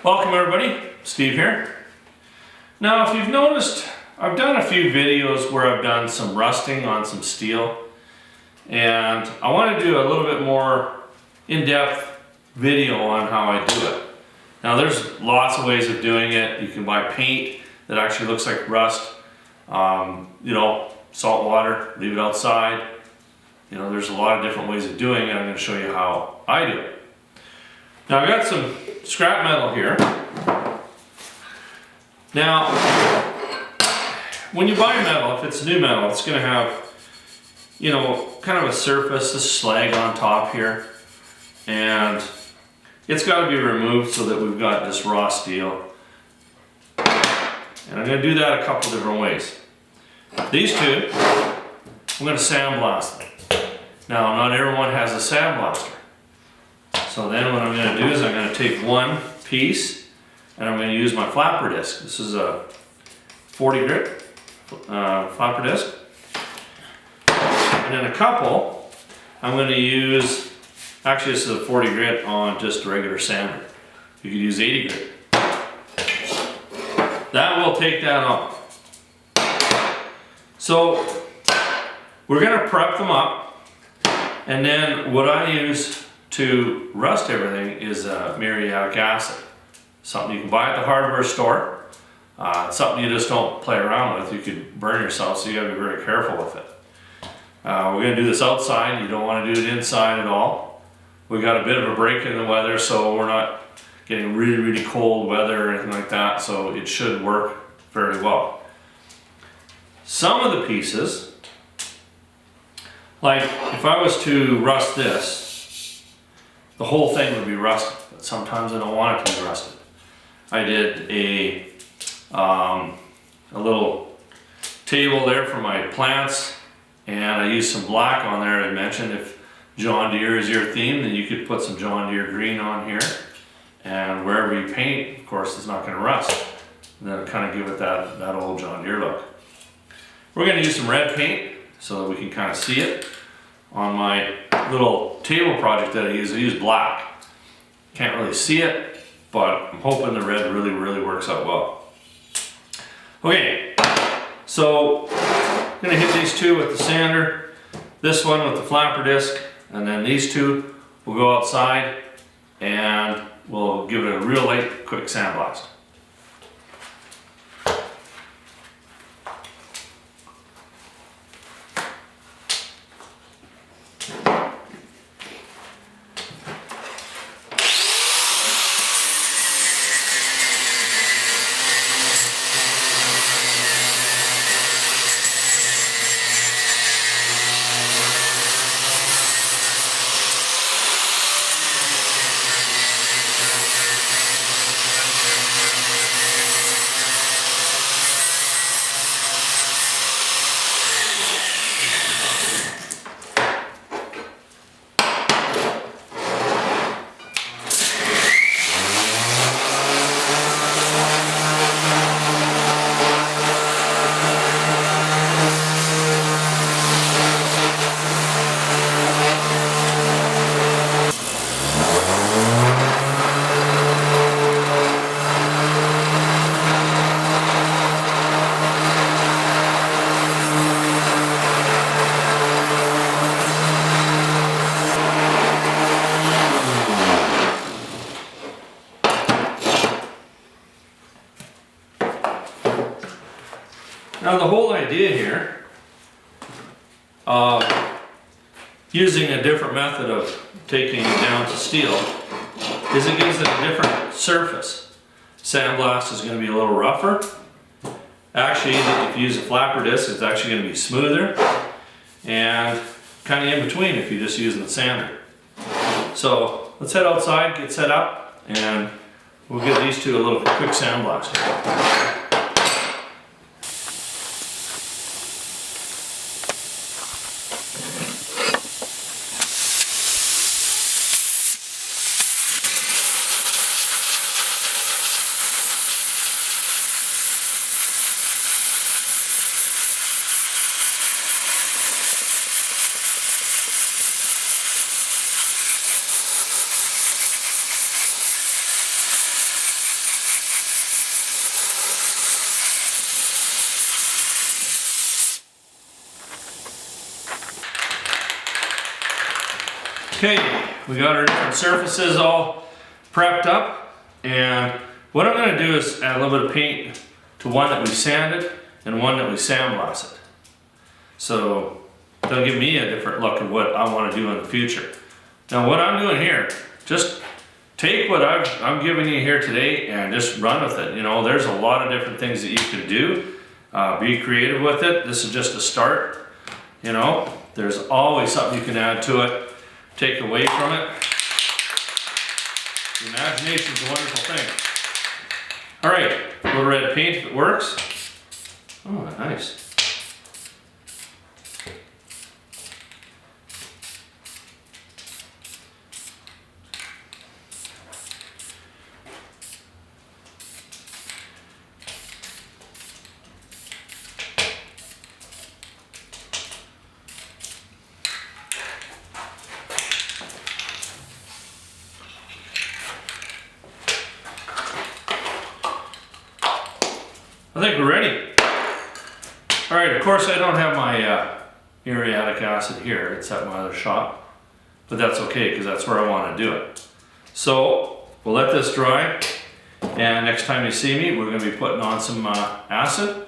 Welcome everybody, Steve here. Now if you've noticed, I've done a few videos where I've done some rusting on some steel, and I want to do a little bit more in-depth video on how I do it. Now there's lots of ways of doing it. You can buy paint that actually looks like rust, salt water, leave it outside. There's a lot of different ways of doing it. I'm going to show you how I do it. Now I've got some scrap metal here. Now, when you buy metal, if it's new metal, it's going to have, kind of a surface, a slag on top here. And it's got to be removed so that we've got just raw steel. And I'm going to do that a couple different ways. These two, I'm going to sandblast them. Now, not everyone has a sandblaster. So then what I'm going to do is I'm going to take one piece and I'm going to use my flapper disc. This is a 40 grit flapper disc. And then a couple, I'm going to use, actually this is a 40 grit on just a regular sander. You could use 80 grit. That will take that off. So we're going to prep them up, and then what I use to rust everything is muriatic acid. Something you can buy at the hardware store. Something you just don't play around with. You could burn yourself, so you gotta be very careful with it. We're gonna do this outside. You don't want to do it inside at all. We got a bit of a break in the weather, so we're not getting really, really cold weather or anything like that, so it should work very well. Some of the pieces, like if I was to rust this, the whole thing would be rusted, but sometimes I don't want it to be rusted. I did a little table there for my plants, and I used some black on there. I mentioned if John Deere is your theme, then you could put some John Deere green on here, and wherever you paint, of course, it's not going to rust. And then kind of give it that old John Deere look. We're going to use some red paint so that we can kind of see it. On my little table project that I use black. Can't really see it, but I'm hoping the red really, really works out well. Okay, so I'm gonna hit these two with the sander, this one with the flapper disc, and then these two will go outside and we'll give it a real light, quick sandblast. Now the whole idea here of using a different method of taking it down to steel is it gives it a different surface. Sandblast is going to be a little rougher. Actually, if you use a flapper disc, it's actually going to be smoother, and kind of in between if you're just using the sander. So let's head outside, get set up, and we'll give these two a little quick sandblast. Okay, we got our different surfaces all prepped up, and what I'm going to do is add a little bit of paint to one that we sanded and one that we sandblasted. So that'll give me a different look at what I want to do in the future. Now what I'm doing here, just take what I'm giving you here today and just run with it. You know, there's a lot of different things that you can do. Be creative with it. This is just a start. You know, there's always something you can add to it, take away from it. The imagination's a wonderful thing. All right, a little red paint if it works. Oh, nice. I think we're ready. All right, of course I don't have my muriatic acid here. It's at my other shop, but that's okay because that's where I want to do it. So we'll let this dry, and next time you see me, we're going to be putting on some acid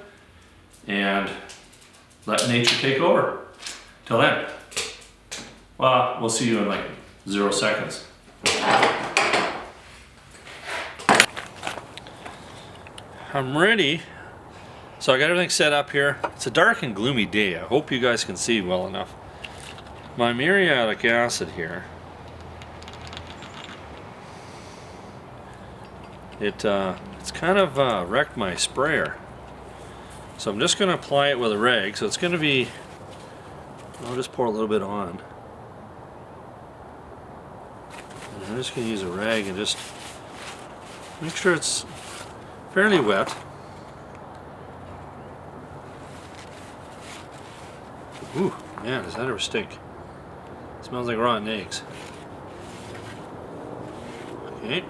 and let nature take over. Till then, well, we'll see you in like 0 seconds. I'm ready. So I got everything set up here. It's a dark and gloomy day. I hope you guys can see well enough. My muriatic acid here, it's kind of wrecked my sprayer. So I'm just going to apply it with a rag. So it's going to be, I'll just pour a little bit on. And I'm just going to use a rag and just make sure it's fairly wet. Ooh, man, does that ever stink? It smells like rotten eggs. Okay.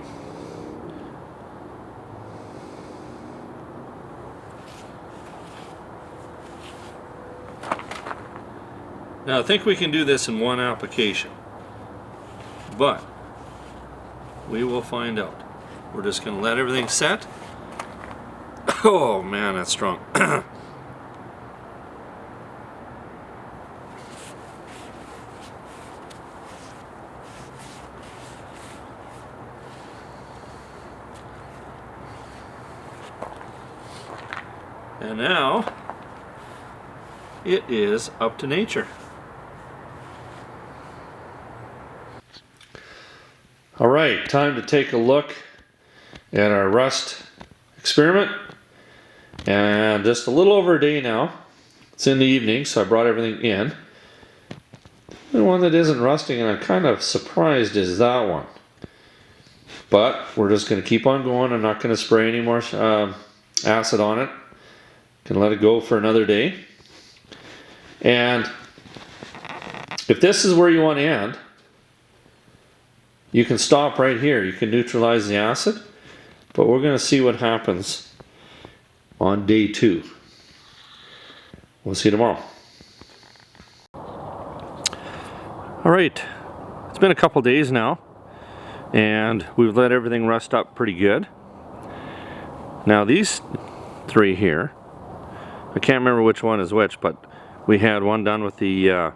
Now I think we can do this in one application, but we will find out. We're just going to let everything set. Oh man, that's strong. And now it is up to nature. All right, time to take a look at our rust experiment. And just a little over a day now. It's in the evening, so I brought everything in. The one that isn't rusting, and I'm kind of surprised, is that one. But we're just going to keep on going. I'm not going to spray any more acid on it. Can let it go for another day. And if this is where you want to end, you can stop right here. You can neutralize the acid, but we're going to see what happens on day 2. We'll see you tomorrow. All right, it's been a couple days now, and we've let everything rust up pretty good. Now these 3 here, I can't remember which one is which, but we had one done with the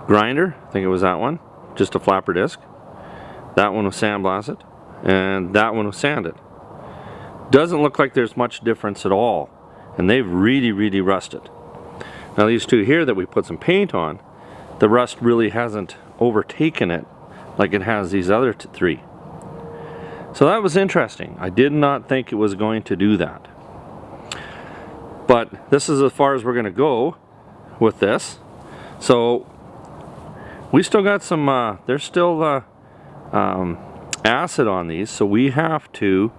grinder. I think it was that one, just a flapper disc. That one was sandblasted, and that one was sanded. Doesn't look like there's much difference at all, and they've really rusted. Now these 2 here that we put some paint on, the rust really hasn't overtaken it like it has these other 3. So that was interesting. I did not think it was going to do that. But this is as far as we're going to go with this. So we still got some, there's still acid on these, so we have to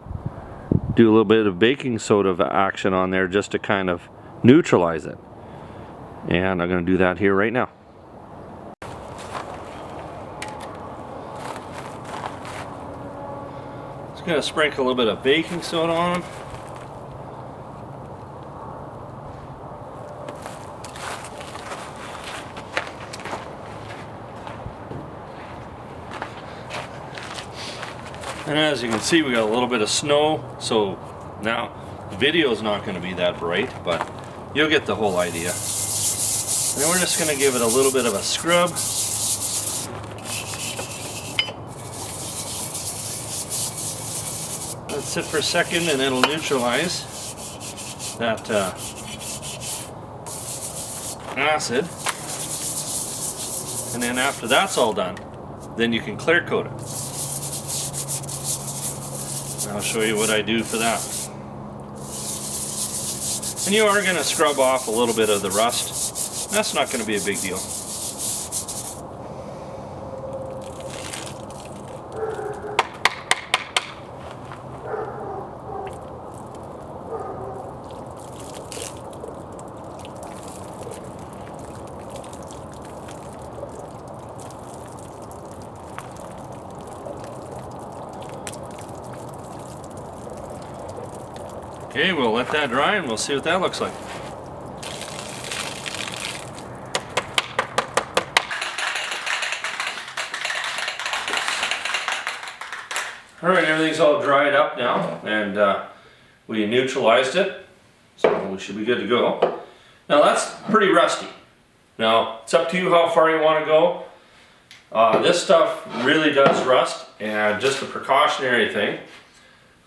do a little bit of baking soda action on there just to kind of neutralize it. And I'm going to do that here right now. Just going to sprinkle a little bit of baking soda on them. And as you can see, we got a little bit of snow, so now the video is not going to be that bright, but you'll get the whole idea. And then we're just going to give it a little bit of a scrub. Let it sit for a second and it'll neutralize that acid. And then after that's all done, then you can clear coat it. And I'll show you what I do for that. And you are going to scrub off a little bit of the rust. That's not going to be a big deal. Okay, we'll let that dry and we'll see what that looks like. Alright, everything's all dried up now, and we neutralized it, so we should be good to go. Now that's pretty rusty. Now, it's up to you how far you want to go. This stuff really does rust, and just a precautionary thing.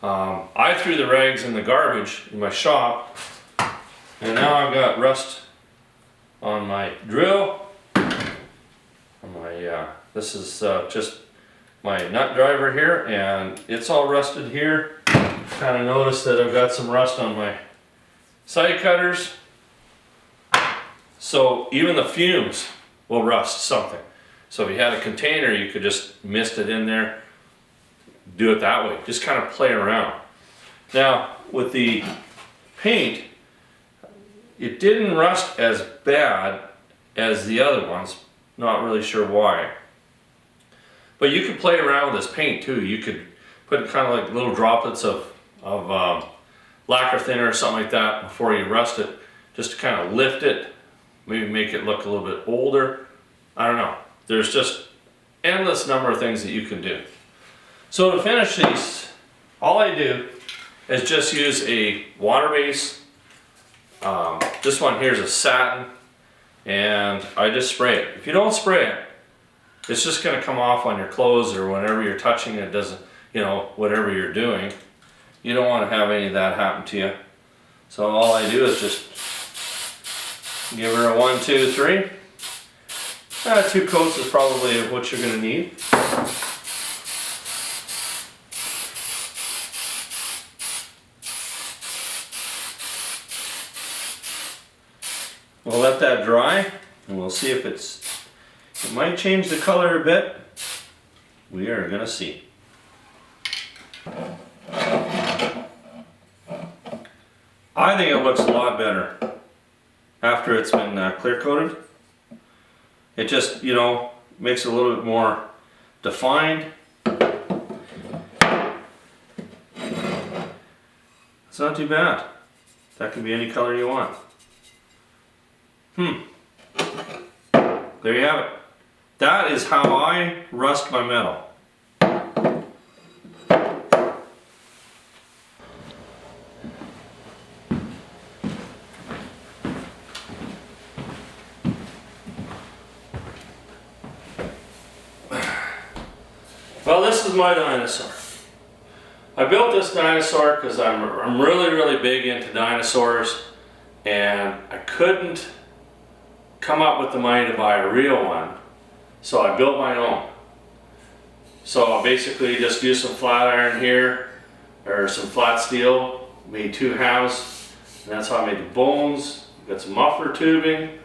I threw the rags in the garbage in my shop, and now I've got rust on my drill. On my this is just my nut driver here, and it's all rusted here. Kind of noticed that I've got some rust on my side cutters. So even the fumes will rust something. So if you had a container, you could just mist it in there. Do it that way, just kind of play around. Now with the paint, it didn't rust as bad as the other ones, not really sure why. But you could play around with this paint too. You could put kind of like little droplets of lacquer thinner or something like that before you rust it, just to kind of lift it, maybe make it look a little bit older. I don't know, there's just endless number of things that you can do. So to finish these, all I do is just use a water base. This one here is a satin, and I just spray it. If you don't spray it, it's just going to come off on your clothes or whenever you're touching it, doesn't, you know, whatever you're doing. You don't want to have any of that happen to you. So all I do is just give her a 1, 2, 3. 2 coats is probably what you're going to need. We'll let that dry, and we'll see if it might change the color a bit. We are gonna see. I think it looks a lot better after it's been clear coated. It just, you know, makes it a little bit more defined. It's not too bad. That can be any color you want. There you have it. That is how I rust my metal. Well, this is my dinosaur. I built this dinosaur because I'm really big into dinosaurs, and I couldn't come up with the money to buy a real one, so I built my own. So I basically just used some flat iron here, or some flat steel, made 2 halves, and that's how I made the bones. Got some muffler tubing,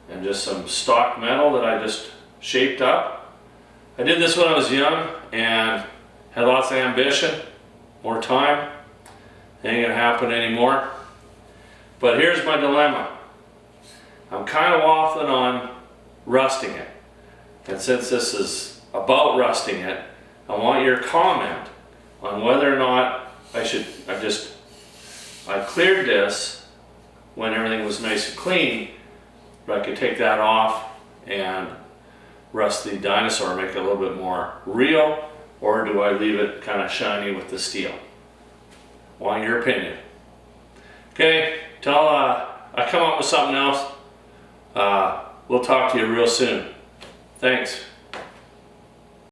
and just some stock metal that I just shaped up. I did this when I was young, and had lots of ambition, more time. Ain't gonna happen anymore. But here's my dilemma. I'm kind of waffling on rusting it. And since this is about rusting it, I want your comment on whether or not I cleared this when everything was nice and clean, but I could take that off and rust the dinosaur, make it a little bit more real, or do I leave it kind of shiny with the steel? Want your opinion. Okay, till I come up with something else, we'll talk to you real soon. Thanks.